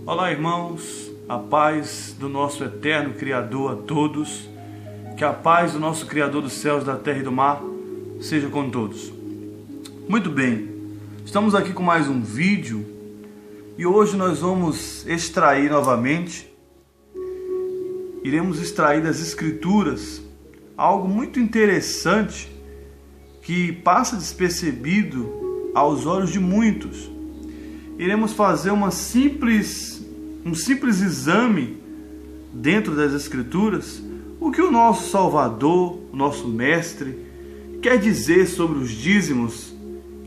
Olá, irmãos, a paz do nosso eterno Criador a todos, que a paz do nosso Criador dos céus, da terra e do mar seja com todos. Muito bem, estamos aqui com mais um vídeo e hoje nós vamos extrair novamente, iremos extrair das Escrituras algo muito interessante que passa despercebido aos olhos de muitos. Iremos fazer um simples exame dentro das Escrituras, o que o nosso Salvador, o nosso Mestre, quer dizer sobre os dízimos,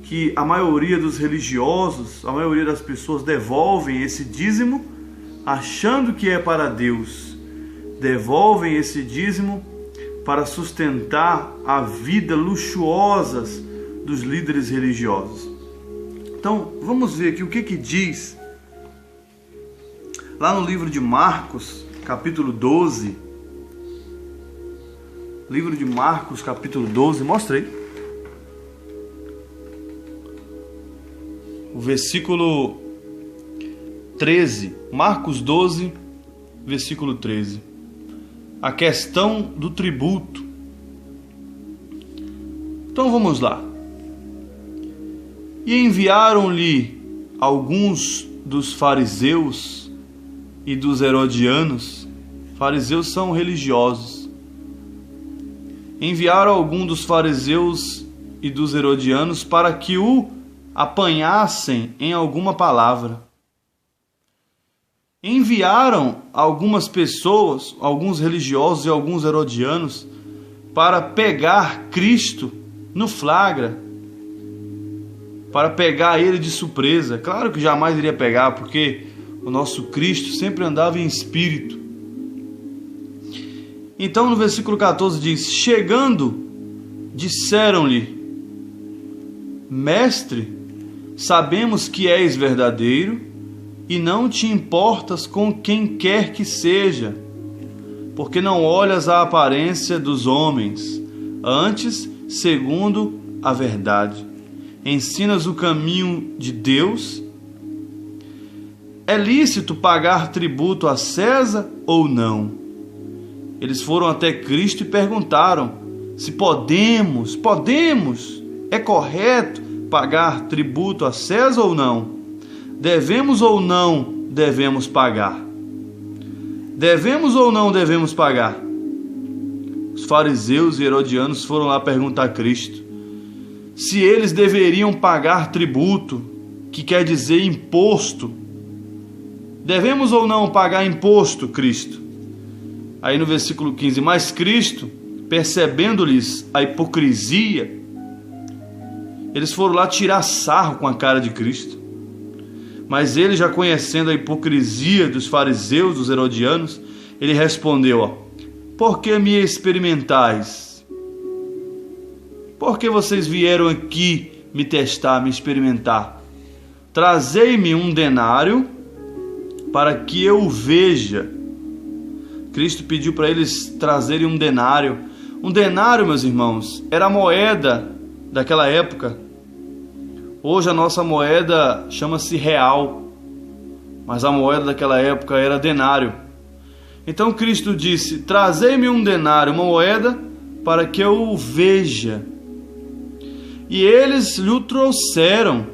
que a maioria dos religiosos, a maioria das pessoas devolvem esse dízimo achando que é para Deus, devolvem esse dízimo para sustentar a vida luxuosa dos líderes religiosos. Então, vamos ver aqui o que diz lá no livro de Marcos, capítulo 12. Livro de Marcos, capítulo 12, mostra aí. O versículo 13. Marcos 12, versículo 13. A questão do tributo. Então, vamos lá. E enviaram-lhe alguns dos fariseus e dos herodianos. Fariseus são religiosos. Enviaram algum dos fariseus e dos herodianos para que o apanhassem em alguma palavra. Enviaram algumas pessoas, alguns religiosos e alguns herodianos, para pegar Cristo no flagra, para pegar ele de surpresa. Claro que jamais iria pegar, porque o nosso Cristo sempre andava em espírito. Então no versículo 14 diz: chegando, disseram-lhe: Mestre, sabemos que és verdadeiro e não te importas com quem quer que seja, porque não olhas a aparência dos homens, antes segundo a verdade. Ensinas o caminho de Deus? É lícito pagar tributo a César ou não? Eles foram até Cristo e perguntaram se podemos, é correto pagar tributo a César ou não? Devemos ou não devemos pagar? Devemos ou não devemos pagar? Os fariseus e herodianos foram lá perguntar a Cristo se eles deveriam pagar tributo, que quer dizer imposto. Devemos ou não pagar imposto, Cristo? Aí no versículo 15, mas Cristo, percebendo-lhes a hipocrisia, eles foram lá tirar sarro com a cara de Cristo. Mas ele, já conhecendo a hipocrisia dos fariseus, dos herodianos, ele respondeu: por que me experimentais? Por que vocês vieram aqui me testar, me experimentar? Trazei-me um denário para que eu o veja. Cristo pediu para eles trazerem um denário. Um denário, meus irmãos, era a moeda daquela época. Hoje a nossa moeda chama-se real, mas a moeda daquela época era denário. Então Cristo disse: trazei-me um denário, uma moeda, para que eu o veja. E eles lhe trouxeram.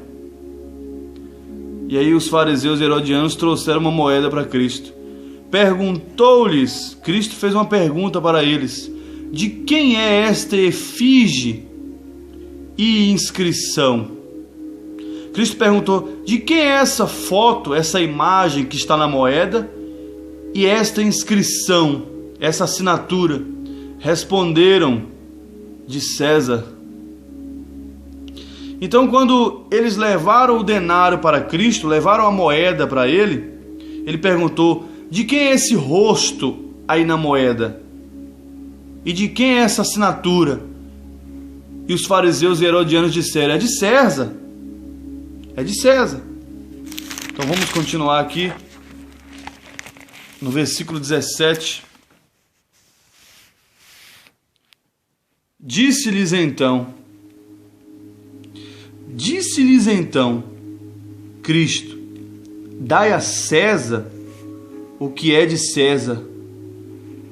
E aí os fariseus e herodianos trouxeram uma moeda para Cristo. Perguntou-lhes, Cristo fez uma pergunta para eles: de quem é esta efígie e inscrição? Cristo perguntou: de quem é essa foto, essa imagem que está na moeda e esta inscrição, essa assinatura? Responderam: de César. Então, quando eles levaram o denário para Cristo, levaram a moeda para ele, ele perguntou: de quem é esse rosto aí na moeda? E de quem é essa assinatura? E os fariseus e herodianos disseram: é de César. É de César. Então vamos continuar aqui no versículo 17. Disse-lhes então Cristo: dai a César o que é de César,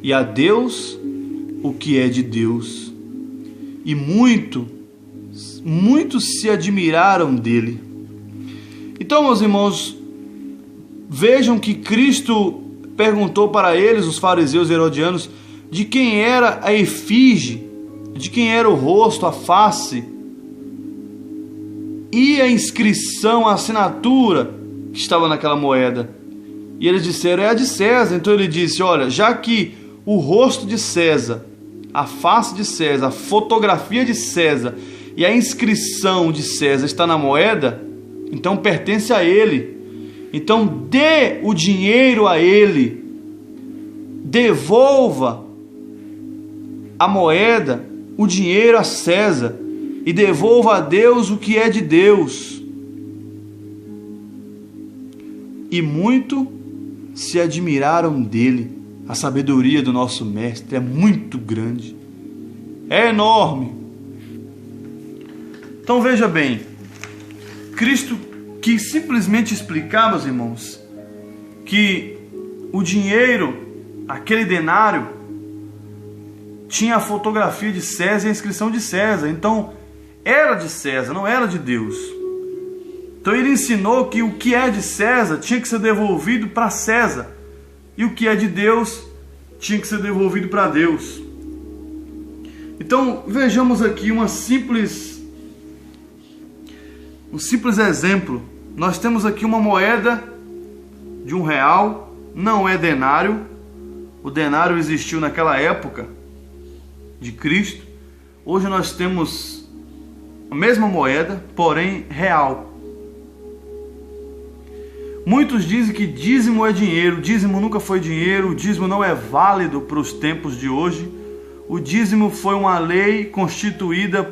e a Deus o que é de Deus. E muitos se admiraram dele. Então, meus irmãos, vejam que Cristo perguntou para eles, os fariseus e herodianos, de quem era a efígie, de quem era o rosto, a face, e a inscrição, a assinatura que estava naquela moeda. E eles disseram, é a de César. Então ele disse, olha, já que o rosto de César, a face de César, a fotografia de César e a inscrição de César está na moeda, então pertence a ele. Então dê o dinheiro a ele, devolva a moeda, o dinheiro a César, e devolva a Deus o que é de Deus. E muito se admiraram dele. A sabedoria do nosso mestre é muito grande, é enorme. Então veja bem, Cristo quis simplesmente explicar, meus irmãos, que o dinheiro, aquele denário, tinha a fotografia de César e a inscrição de César. Então era de César, não era de Deus. Então ele ensinou que o que é de César tinha que ser devolvido para César, e o que é de Deus tinha que ser devolvido para Deus. Então vejamos aqui um simples exemplo. Nós temos aqui uma moeda de R$1, não é denário. O denário existiu naquela época de Cristo. Hoje nós temos a mesma moeda, porém real. Muitos dizem que dízimo é dinheiro. Dízimo nunca foi dinheiro. O dízimo não é válido para os tempos de hoje. O dízimo foi uma lei constituída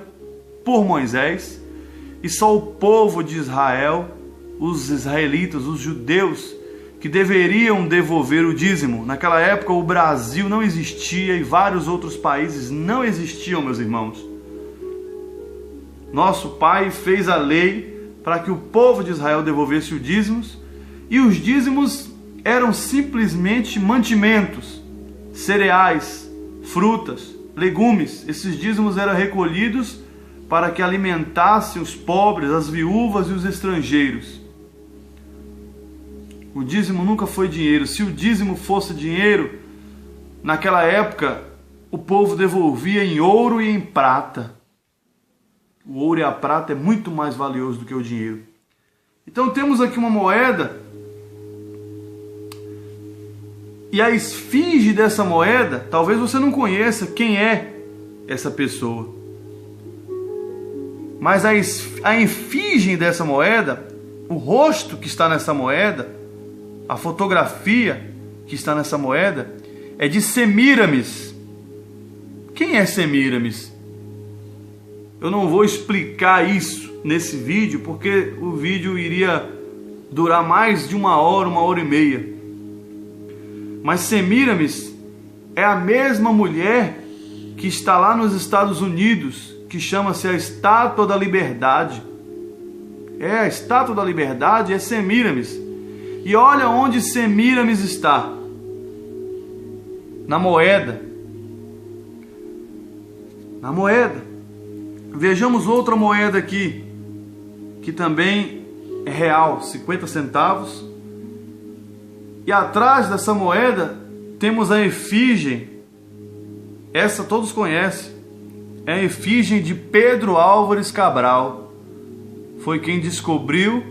por Moisés, e só o povo de Israel, os israelitas, os judeus, que deveriam devolver o dízimo. Naquela época o Brasil não existia e vários outros países não existiam, meus irmãos. Nosso Pai fez a lei para que o povo de Israel devolvesse os dízimos, e os dízimos eram simplesmente mantimentos, cereais, frutas, legumes. Esses dízimos eram recolhidos para que alimentassem os pobres, as viúvas e os estrangeiros. O dízimo nunca foi dinheiro. Se o dízimo fosse dinheiro, naquela época o povo devolvia em ouro e em prata. O ouro e a prata é muito mais valioso do que o dinheiro. Então temos aqui uma moeda, e a esfinge dessa moeda, talvez você não conheça quem é essa pessoa, mas a efígie dessa moeda, o rosto que está nessa moeda, a fotografia que está nessa moeda, é de Semíramis. Quem é Semíramis? Eu não vou explicar isso nesse vídeo, porque o vídeo iria durar mais de 1h, 1h30. Mas Semíramis é a mesma mulher que está lá nos Estados Unidos, que chama-se a Estátua da Liberdade. A Estátua da Liberdade é Semíramis. E olha onde Semíramis está. Na moeda. Na moeda. Vejamos outra moeda aqui, que também é real, 50 centavos. E atrás dessa moeda temos a efígie. Essa todos conhecem. É a efígie de Pedro Álvares Cabral. Foi quem descobriu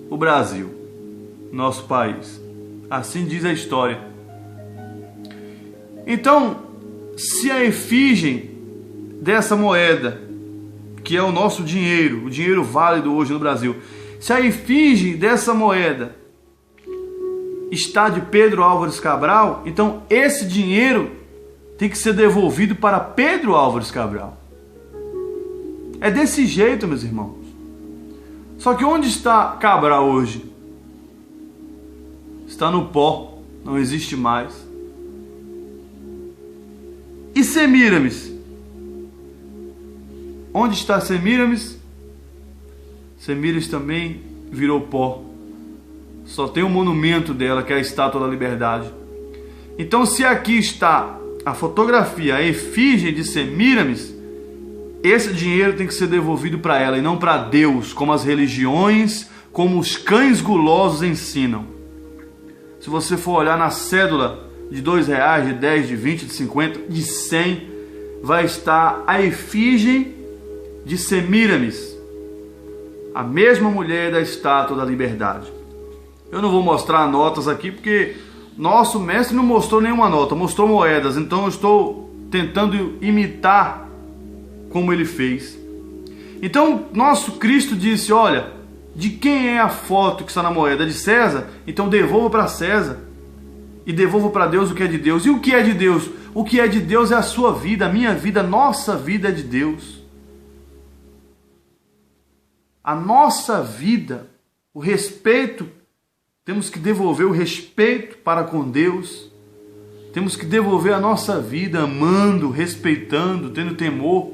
o Brasil, nosso país. Assim diz a história. Então, se a efígie dessa moeda, que é o nosso dinheiro, o dinheiro válido hoje no Brasil, se a efígie dessa moeda está de Pedro Álvares Cabral, então esse dinheiro tem que ser devolvido para Pedro Álvares Cabral. É desse jeito, meus irmãos. Só que onde está Cabral hoje? Está no pó, não existe mais. E Semíramis? Onde está Semíramis? Semíramis também virou pó. Só tem o monumento dela, que é a Estátua da Liberdade. Então, se aqui está a fotografia, a efígie de Semíramis, esse dinheiro tem que ser devolvido para ela e não para Deus, como as religiões, como os cães gulosos ensinam. Se você for olhar na cédula de R$2, de 10, de 20, de 50, de 100, vai estar a efígie de Semíramis, a mesma mulher da Estátua da Liberdade. Eu não vou mostrar notas aqui porque nosso mestre não mostrou nenhuma nota, mostrou moedas, então eu estou tentando imitar como ele fez. Então nosso Cristo disse: olha, de quem é a foto que está na moeda? De César? Então devolva para César e devolva para Deus o que é de Deus. E o que é de Deus? O que é de Deus é a sua vida, a minha vida, a nossa vida é de Deus. A nossa vida, o respeito, temos que devolver o respeito para com Deus. Temos que devolver a nossa vida amando, respeitando, tendo temor,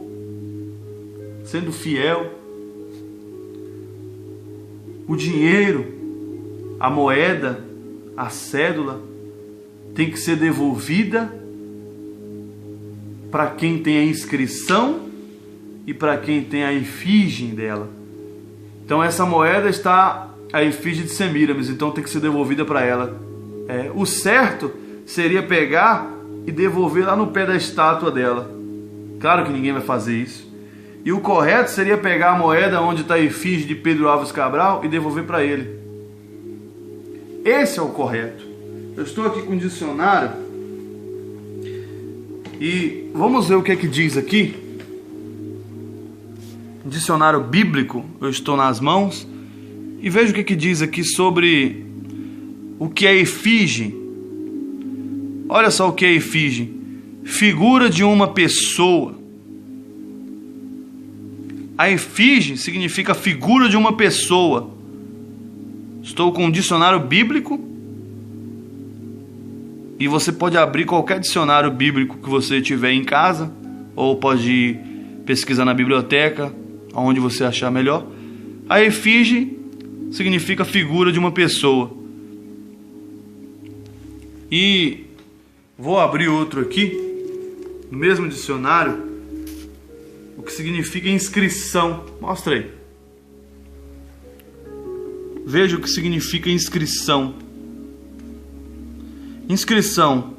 sendo fiel. O dinheiro, a moeda, a cédula tem que ser devolvida para quem tem a inscrição e para quem tem a efígie dela. Então essa moeda está a efígie de Semíramis, então tem que ser devolvida para ela. O certo seria pegar e devolver lá no pé da estátua dela. Claro que ninguém vai fazer isso. E o correto seria pegar a moeda onde está a efígie de Pedro Álvares Cabral e devolver para ele. Esse é o correto. Eu estou aqui com o dicionário e vamos ver o que é que diz aqui. Dicionário bíblico, eu estou nas mãos e vejo o que é que diz aqui sobre o que é efígie. Olha só o que é efígie: figura de uma pessoa. A efígie significa figura de uma pessoa. Estou com um dicionário bíblico e você pode abrir qualquer dicionário bíblico que você tiver em casa, ou pode pesquisar na biblioteca, onde você achar melhor. A efígie significa figura de uma pessoa. E vou abrir outro aqui, no mesmo dicionário, o que significa inscrição. Mostra aí. Veja o que significa inscrição. Inscrição: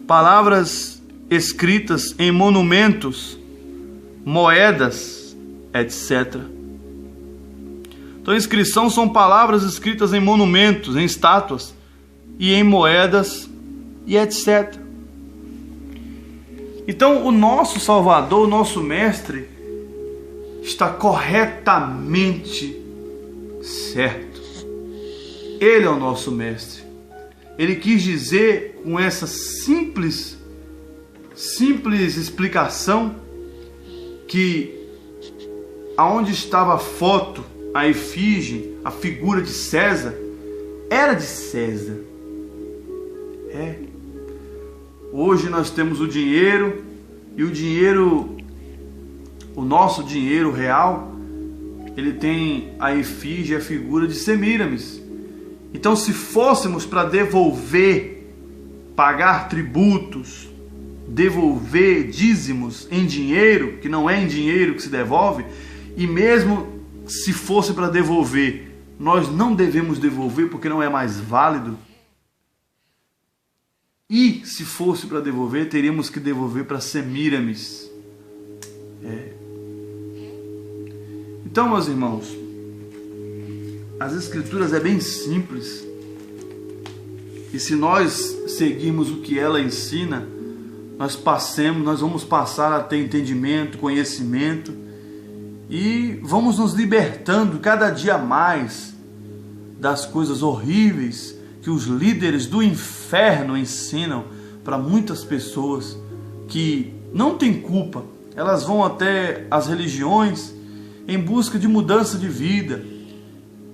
palavras escritas em monumentos, moedas, etc. Então, inscrição são palavras escritas em monumentos, em estátuas e em moedas e etc. Então, o nosso Salvador, o nosso Mestre, está corretamente certo. Ele é o nosso Mestre. Ele quis dizer com essa simples explicação que aonde estava a foto, a efígie, a figura de César, era de César. Hoje nós temos o dinheiro, e o dinheiro, o nosso dinheiro real, ele tem a efígie, a figura de Semíramis. Então, se fôssemos para devolver, pagar tributos, devolver dízimos em dinheiro, que não é em dinheiro que se devolve, e mesmo se fosse para devolver, nós não devemos devolver porque não é mais válido. E se fosse para devolver, teríamos que devolver para Semíramis. Então, meus irmãos, as Escrituras é bem simples. E se nós seguirmos o que ela ensina, nós vamos passar a ter entendimento, conhecimento, e vamos nos libertando cada dia mais das coisas horríveis que os líderes do inferno ensinam para muitas pessoas que não têm culpa. Elas vão até as religiões em busca de mudança de vida,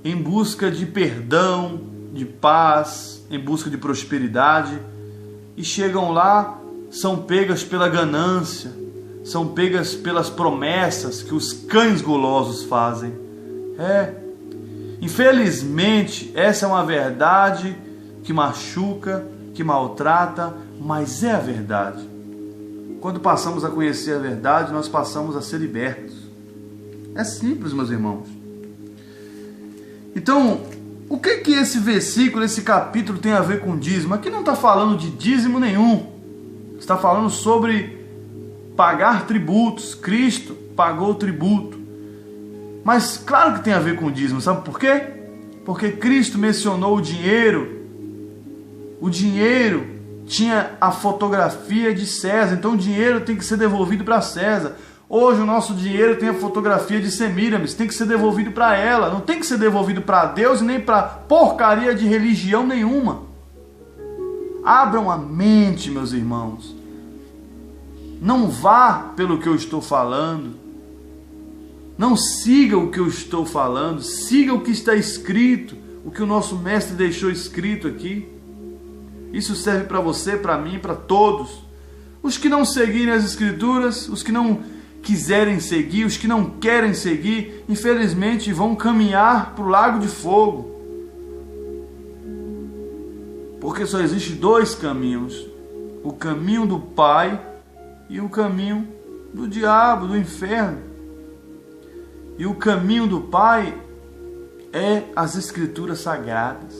em busca de perdão, de paz, em busca de prosperidade, e chegam lá, são pegas pela ganância, são pegas pelas promessas que os cães gulosos fazem. Infelizmente, essa é uma verdade que machuca, que maltrata, mas é a verdade. Quando passamos a conhecer a verdade, nós passamos a ser libertos. É simples, meus irmãos. Então, o que esse versículo, esse capítulo tem a ver com dízimo? Aqui não está falando de dízimo nenhum. Está falando sobre pagar tributos. Cristo pagou o tributo. Mas claro que tem a ver com dízimo. Sabe por quê? Porque Cristo mencionou o dinheiro. O dinheiro tinha a fotografia de César. Então o dinheiro tem que ser devolvido para César. Hoje o nosso dinheiro tem a fotografia de Semíramis, tem que ser devolvido para ela, não tem que ser devolvido para Deus e nem para porcaria de religião nenhuma. Abram a mente, meus irmãos. Não vá pelo que eu estou falando. Não siga o que eu estou falando, siga o que está escrito, o que o nosso mestre deixou escrito aqui. Isso serve para você, para mim, para todos. Os que não seguirem as escrituras, os que não quiserem seguir, os que não querem seguir, infelizmente vão caminhar para o lago de fogo. Porque só existe dois caminhos: o caminho do Pai e o caminho do diabo, do inferno. E o caminho do Pai é as escrituras sagradas.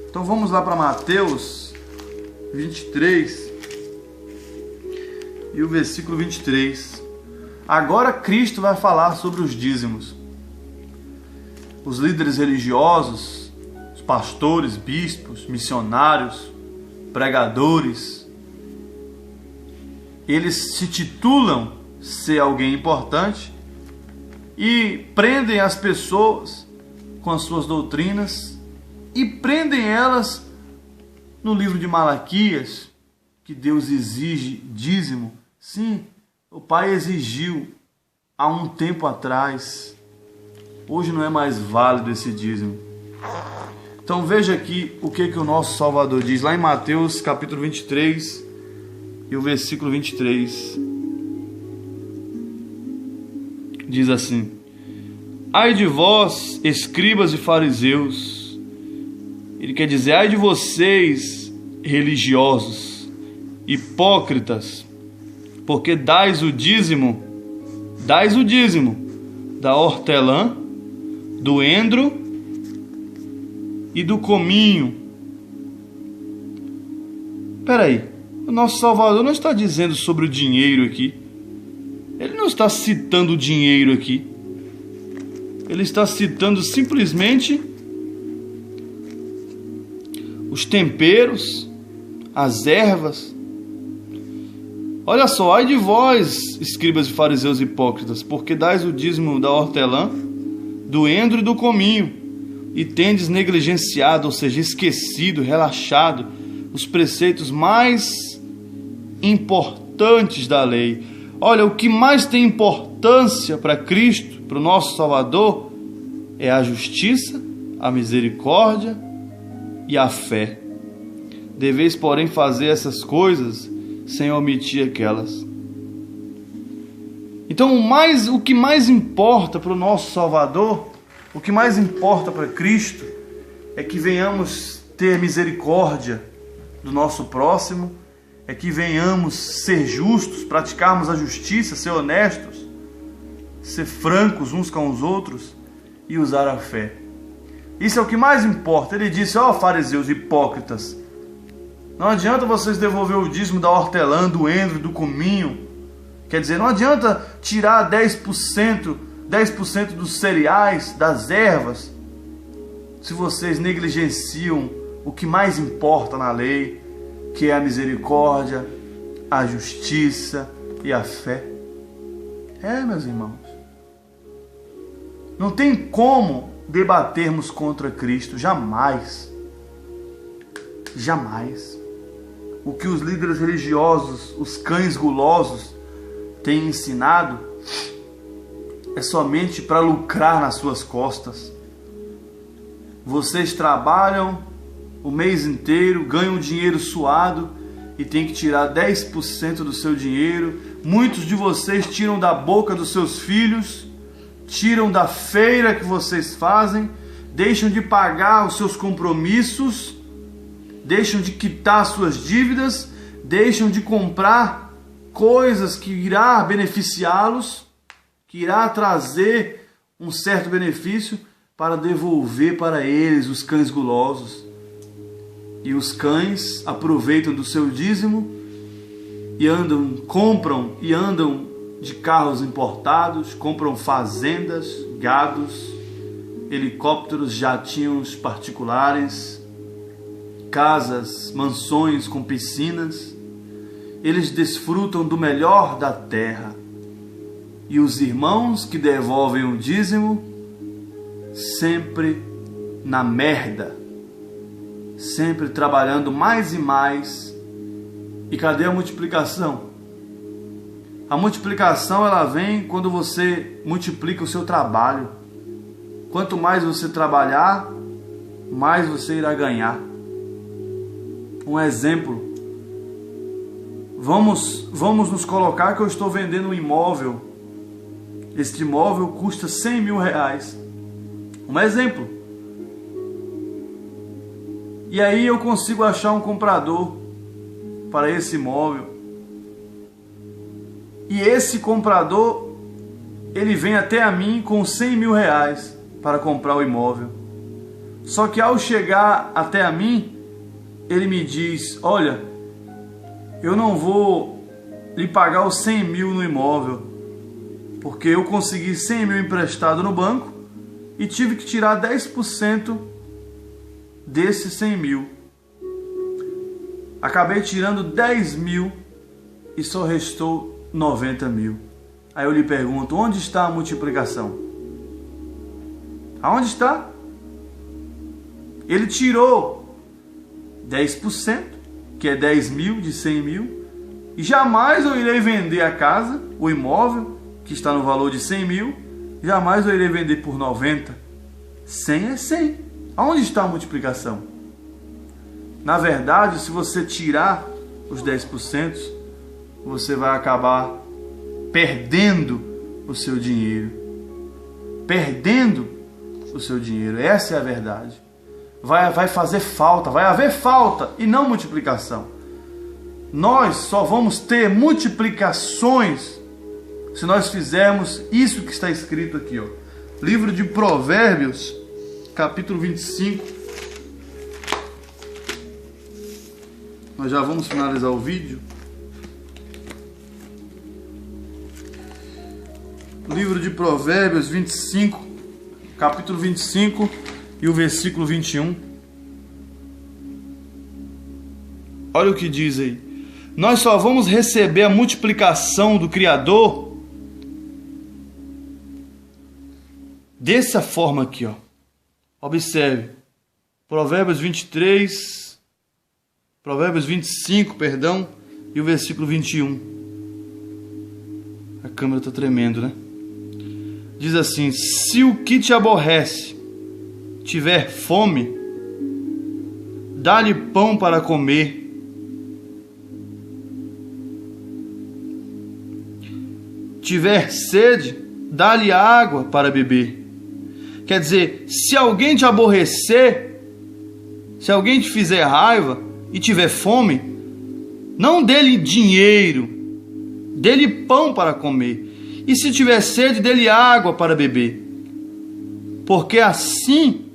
Então vamos lá para Mateus 23. E o versículo 23. Agora Cristo vai falar sobre os dízimos. Os líderes religiosos, os pastores, bispos, missionários, pregadores, eles se titulam ser alguém importante e prendem as pessoas com as suas doutrinas e prendem elas no livro de Malaquias, que Deus exige dízimo. Sim, o Pai exigiu há um tempo atrás. Hoje não é mais válido esse dízimo. Então veja aqui o que o nosso Salvador diz, lá em Mateus capítulo 23 e o versículo 23. Diz assim: ai de vós, escribas e fariseus. Ele quer dizer, ai de vocês, religiosos, hipócritas, porque dais o dízimo da hortelã, do endro e do cominho. Peraí, o nosso Salvador não está dizendo sobre o dinheiro aqui. Ele não está citando o dinheiro aqui. Ele está citando simplesmente os temperos, as ervas. Olha só, ai de vós, escribas e fariseus hipócritas, porque dais o dízimo da hortelã, do endro e do cominho, e tendes negligenciado, ou seja, esquecido, relaxado, os preceitos mais importantes da lei. Olha, o que mais tem importância para Cristo, para o nosso Salvador, é a justiça, a misericórdia e a fé. Deveis, porém, fazer essas coisas sem omitir aquelas. Então, o que mais importa para o nosso Salvador, o que mais importa para Cristo, é que venhamos ter misericórdia do nosso próximo, é que venhamos ser justos, praticarmos a justiça, ser honestos, ser francos uns com os outros e usar a fé. Isso é o que mais importa. Ele disse, ó fariseus hipócritas, não adianta vocês devolver o dízimo da hortelã, do endro, do cominho. Quer dizer, não adianta tirar 10% dos cereais, das ervas, se vocês negligenciam o que mais importa na lei, que é a misericórdia, a justiça e a fé. Meus irmãos, não tem como debatermos contra Cristo, jamais. Jamais. O que os líderes religiosos, os cães gulosos, têm ensinado é somente para lucrar nas suas costas. Vocês trabalham o mês inteiro, ganham dinheiro suado e tem que tirar 10% do seu dinheiro. Muitos de vocês tiram da boca dos seus filhos, tiram da feira que vocês fazem, deixam de pagar os seus compromissos, deixam de quitar suas dívidas, deixam de comprar coisas que irá beneficiá-los, que irá trazer um certo benefício, para devolver para eles os cães gulosos. E os cães aproveitam do seu dízimo e compram e andam de carros importados, compram fazendas, gados, helicópteros, jatinhos particulares, casas, mansões com piscinas. Eles desfrutam do melhor da terra. E os irmãos que devolvem o dízimo, sempre na merda, sempre trabalhando mais e mais. E cadê a multiplicação? A multiplicação, ela vem quando você multiplica o seu trabalho. Quanto mais você trabalhar, mais você irá ganhar. Um exemplo. Vamos nos colocar que eu estou vendendo um imóvel. Este imóvel custa 100 mil reais. Um exemplo. E aí eu consigo achar um comprador para esse imóvel. E esse comprador, ele vem até a mim com 100 mil reais para comprar o imóvel. Só que ao chegar até a mim, ele me diz: olha, eu não vou lhe pagar os 100 mil no imóvel, porque eu consegui 100 mil emprestado no banco e tive que tirar 10% desses 100 mil. Acabei tirando 10 mil e só restou 90 mil. Aí eu lhe pergunto: onde está a multiplicação? Aonde está? Ele tirou 10%, que é 10 mil de 100 mil, e jamais eu irei vender a casa, o imóvel, que está no valor de 100 mil, jamais eu irei vender por 90. 100 é 100. Aonde está a multiplicação? Na verdade, se você tirar os 10%, você vai acabar perdendo o seu dinheiro. Perdendo o seu dinheiro. Essa é a verdade. Vai fazer falta, vai haver falta e não multiplicação. Nós só vamos ter multiplicações se nós fizermos isso que está escrito aqui, ó. Livro de Provérbios, capítulo 25. Nós já vamos finalizar o vídeo. Livro de Provérbios 25, capítulo 25 e o versículo 21. Olha o que diz aí. Nós só vamos receber a multiplicação do Criador dessa forma aqui, ó. Observe. Provérbios 25, perdão, e o versículo 21. A câmera está tremendo, né? Diz assim: se o que te aborrece tiver fome, dá-lhe pão para comer. Tiver sede, dá-lhe água para beber. Quer dizer, se alguém te aborrecer, se alguém te fizer raiva e tiver fome, não dê-lhe dinheiro, dê-lhe pão para comer. E se tiver sede, dê-lhe água para beber. Porque assim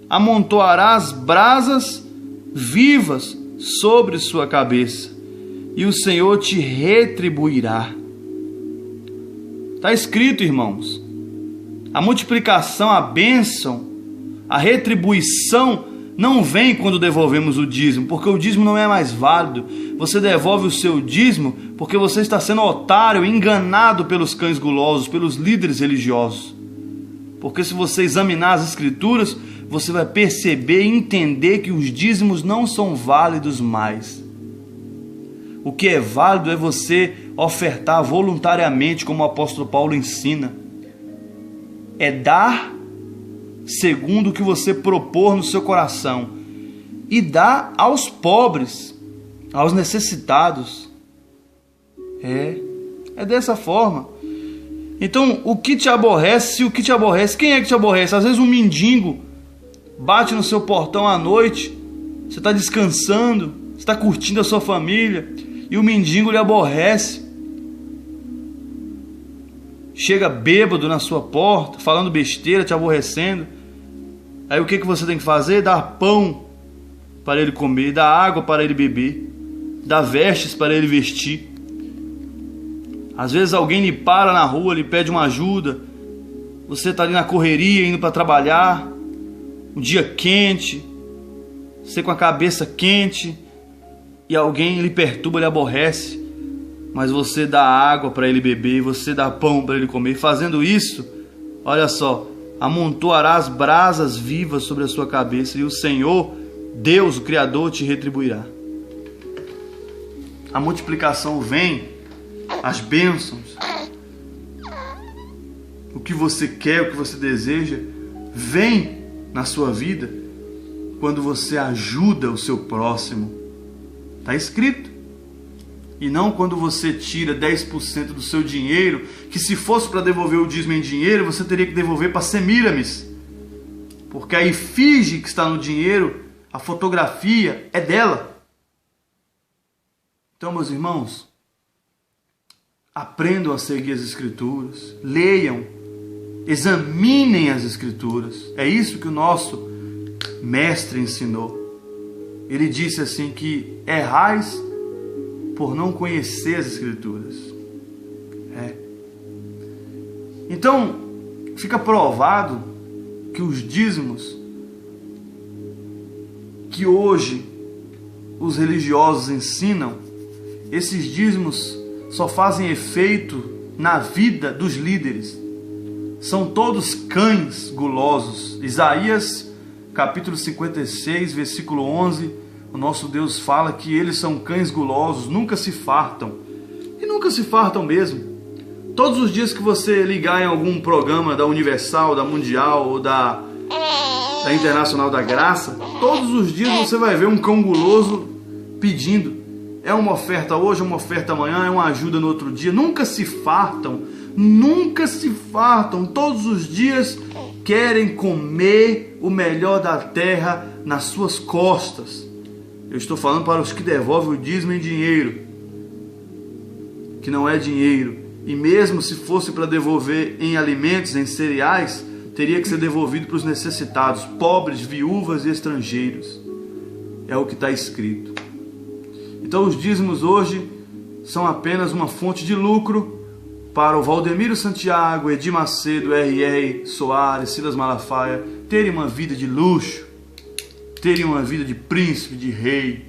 amontoarás brasas vivas sobre sua cabeça, e o Senhor te retribuirá. Está escrito, irmãos, a multiplicação, a bênção, a retribuição não vem quando devolvemos o dízimo, porque o dízimo não é mais válido. Você devolve o seu dízimo porque você está sendo otário, enganado pelos cães gulosos, pelos líderes religiosos. Porque se você examinar as escrituras, você vai perceber e entender que os dízimos não são válidos mais. O que é válido é você ofertar voluntariamente, como o apóstolo Paulo ensina. É dar segundo o que você propor no seu coração. E dar aos pobres, aos necessitados. É dessa forma. Então, o que te aborrece? Se o que te aborrece, quem é que te aborrece? Às vezes um mendigo bate no seu portão à noite, você está descansando, você está curtindo a sua família, e o mendigo lhe aborrece. Chega bêbado na sua porta, falando besteira, te aborrecendo. Aí o que você tem que fazer? Dar pão para ele comer, dar água para ele beber, dar vestes para ele vestir. Às vezes alguém lhe para na rua, lhe pede uma ajuda. Você está ali na correria, indo para trabalhar, um dia quente, você com a cabeça quente, e alguém lhe perturba, lhe aborrece, mas você dá água para ele beber, você dá pão para ele comer. Fazendo isso, olha só, amontoarás brasas vivas sobre a sua cabeça, e o Senhor, Deus, o Criador, te retribuirá. A multiplicação vem, as bênçãos, o que você quer, o que você deseja, vem na sua vida quando você ajuda o seu próximo. Está escrito. E não quando você tira 10% do seu dinheiro, que se fosse para devolver o dízimo em dinheiro, você teria que devolver para Semíramis. Porque a efígie que está no dinheiro, a fotografia é dela. Então, meus irmãos, aprendam a seguir as Escrituras, leiam, examinem as Escrituras. É isso que o nosso mestre ensinou. Ele disse assim que errais por não conhecer as Escrituras. Então, fica provado que os dízimos que hoje os religiosos ensinam, esses dízimos só fazem efeito na vida dos líderes. São todos cães gulosos. Isaías capítulo 56, versículo 11, o nosso Deus fala que eles são cães gulosos, nunca se fartam. E nunca se fartam mesmo. Todos os dias que você ligar em algum programa da Universal, da Mundial ou da Internacional da Graça, todos os dias você vai ver um cão guloso pedindo. É uma oferta hoje, uma oferta amanhã, é uma ajuda no outro dia. Nunca se fartam, nunca se fartam. Todos os dias querem comer o melhor da terra nas suas costas. Eu estou falando para os que devolvem o dízimo em dinheiro, que não é dinheiro. E mesmo se fosse para devolver em alimentos, em cereais, teria que ser devolvido para os necessitados, pobres, viúvas e estrangeiros. É o que está escrito. Então os dízimos hoje são apenas uma fonte de lucro para o Valdemiro Santiago, Edir Macedo, R.R. Soares, Silas Malafaia terem uma vida de luxo, terem uma vida de príncipe, de rei.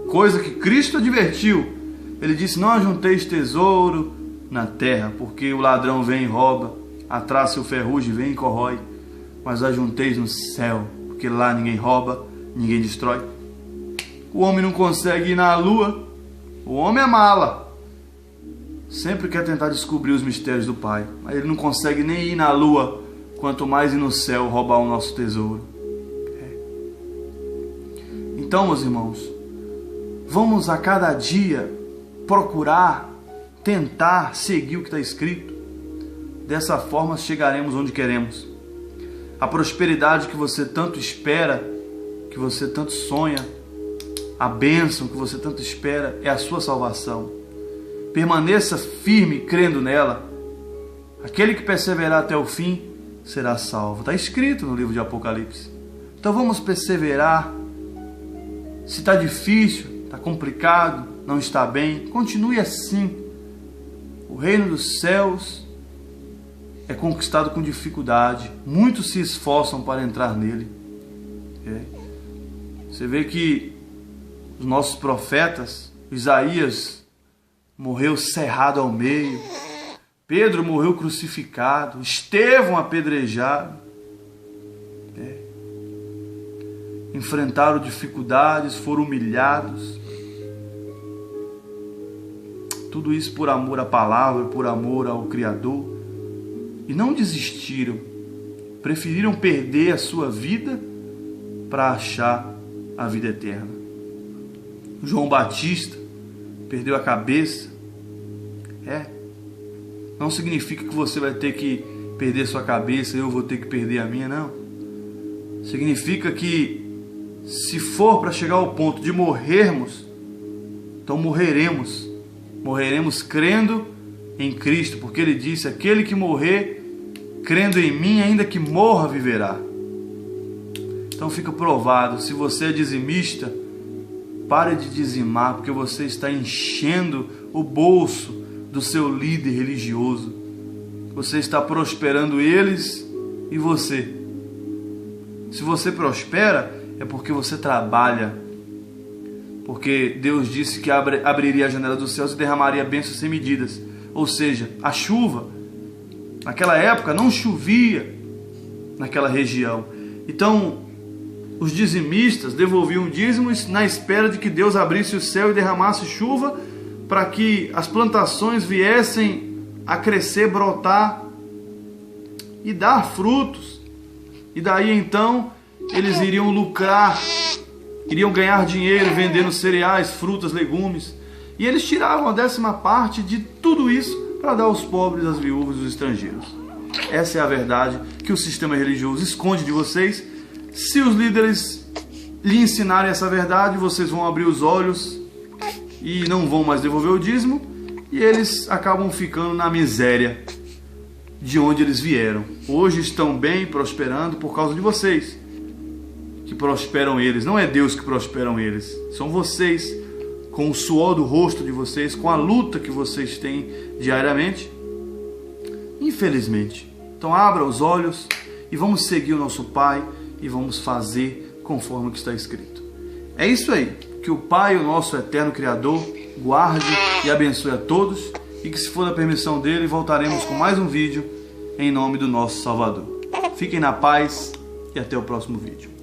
Coisa que Cristo advertiu. Ele disse: não ajunteis tesouro na terra, porque o ladrão vem e rouba, atrás seu ferrugem vem e corrói, mas ajunteis no céu, porque lá ninguém rouba, ninguém destrói. O homem não consegue ir na lua, o homem é mala, sempre quer tentar descobrir os mistérios do Pai, mas ele não consegue nem ir na lua, quanto mais ir no céu roubar o nosso tesouro. Então, meus irmãos, vamos a cada dia procurar, tentar seguir o que está escrito. Dessa forma chegaremos onde queremos. A prosperidade que você tanto espera, que você tanto sonha, a bênção que você tanto espera é a sua salvação. Permaneça firme crendo nela. Aquele que perseverar até o fim será salvo. Está escrito no livro de Apocalipse. Então vamos perseverar. Se está difícil, está complicado, não está bem, continue assim. O reino dos céus é conquistado com dificuldade. Muitos se esforçam para entrar nele. Você vê que os nossos profetas, Isaías morreu cerrado ao meio, Pedro morreu crucificado, Estevão apedrejado. Enfrentaram dificuldades, foram humilhados. Tudo isso por amor à palavra, por amor ao Criador. E não desistiram. Preferiram perder a sua vida para achar a vida eterna. João Batista perdeu a cabeça. Não significa que você vai ter que perder sua cabeça, eu vou ter que perder a minha, não. Significa que se for para chegar ao ponto de morrermos, então morreremos. Morreremos crendo em Cristo, porque Ele disse, aquele que morrer crendo em mim, ainda que morra, viverá. Então fica provado, se você é dizimista, pare de dizimar, porque você está enchendo o bolso do seu líder religioso. Você está prosperando eles e você. Se você prospera, é porque você trabalha. Porque Deus disse que abriria a janela dos céus e derramaria bênçãos sem medidas. Ou seja, a chuva, naquela época não chovia naquela região. Então, os dizimistas devolviam dízimos na espera de que Deus abrisse o céu e derramasse chuva para que as plantações viessem a crescer, brotar e dar frutos. E daí então eles iriam lucrar, iriam ganhar dinheiro vendendo cereais, frutas, legumes. E eles tiravam a 10ª de tudo isso para dar aos pobres, às viúvas e aos estrangeiros. Essa é a verdade que o sistema religioso esconde de vocês. Se os líderes lhe ensinarem essa verdade, vocês vão abrir os olhos e não vão mais devolver o dízimo, e eles acabam ficando na miséria de onde eles vieram. Hoje estão bem, prosperando por causa de vocês, que prosperam eles. Não é Deus que prosperam eles, são vocês, com o suor do rosto de vocês, com a luta que vocês têm diariamente, infelizmente. Então abra os olhos e vamos seguir o nosso Pai e vamos fazer conforme o que está escrito. É isso aí. Que o Pai, o nosso eterno Criador, guarde e abençoe a todos, e que, se for da permissão dele, voltaremos com mais um vídeo em nome do nosso Salvador. Fiquem na paz e até o próximo vídeo.